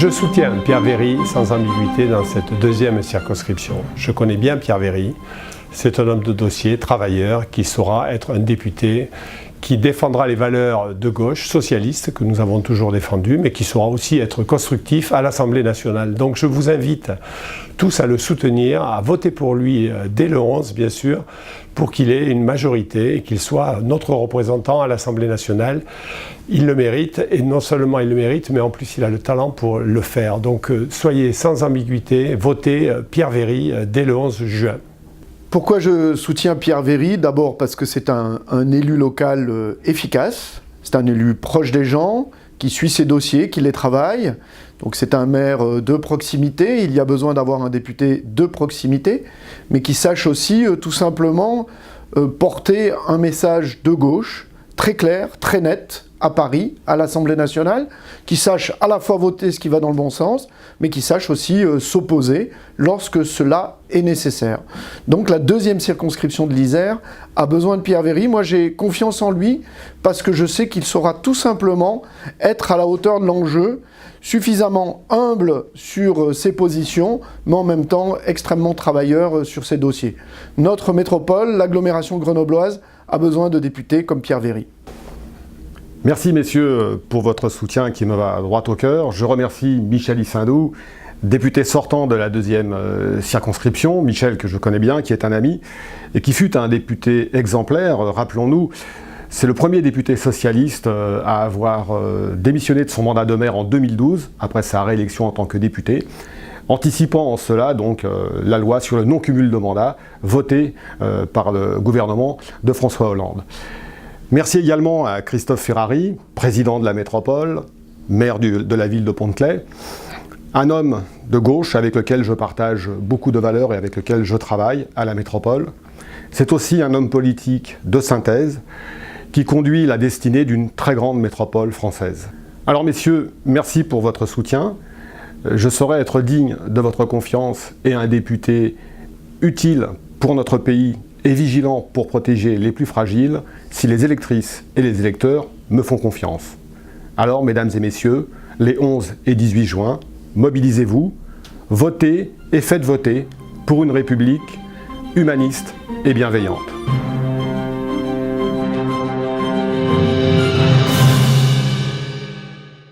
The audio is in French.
Je soutiens Pierre Véry sans ambiguïté dans cette deuxième circonscription. Je connais bien Pierre Véry. C'est un homme de dossier, travailleur, qui saura être un député qui défendra les valeurs de gauche, socialistes, que nous avons toujours défendues, mais qui saura aussi être constructif à l'Assemblée nationale. Donc je vous invite tous à le soutenir, à voter pour lui dès le 11, bien sûr, pour qu'il ait une majorité et qu'il soit notre représentant à l'Assemblée nationale. Il le mérite, et non seulement il le mérite, mais en plus il a le talent pour le faire. Donc soyez sans ambiguïté, votez Pierre Véry dès le 11 juin. Pourquoi je soutiens Pierre Véry? D'abord parce que c'est un élu local efficace, c'est un élu proche des gens, qui suit ses dossiers, qui les travaille. Donc c'est un maire de proximité, il y a besoin d'avoir un député de proximité, mais qui sache aussi tout simplement porter un message de gauche, très clair, très net, à Paris, à l'Assemblée nationale, qui sache à la fois voter ce qui va dans le bon sens, mais qui sache aussi s'opposer lorsque cela est nécessaire. Donc la deuxième circonscription de l'Isère a besoin de Pierre Véry. Moi j'ai confiance en lui parce que je sais qu'il saura tout simplement être à la hauteur de l'enjeu, suffisamment humble sur ses positions, mais en même temps extrêmement travailleur sur ses dossiers. Notre métropole, l'agglomération grenobloise, a besoin de députés comme Pierre Véry. Merci messieurs pour votre soutien qui me va droit au cœur. Je remercie Michel Ysindou, député sortant de la deuxième circonscription, Michel que je connais bien, qui est un ami, et qui fut un député exemplaire. Rappelons-nous, c'est le premier député socialiste à avoir démissionné de son mandat de maire en 2012, après sa réélection en tant que député, anticipant en cela donc la loi sur le non-cumul de mandats votée par le gouvernement de François Hollande. Merci également à Christophe Ferrari, président de la métropole, maire de la ville de Pont-de-Claix, un homme de gauche avec lequel je partage beaucoup de valeurs et avec lequel je travaille à la métropole. C'est aussi un homme politique de synthèse qui conduit la destinée d'une très grande métropole française. Alors messieurs, merci pour votre soutien. Je saurai être digne de votre confiance et un député utile pour notre pays et vigilant pour protéger les plus fragiles si les électrices et les électeurs me font confiance. Alors, mesdames et messieurs, les 11 et 18 juin, mobilisez-vous, votez et faites voter pour une République humaniste et bienveillante.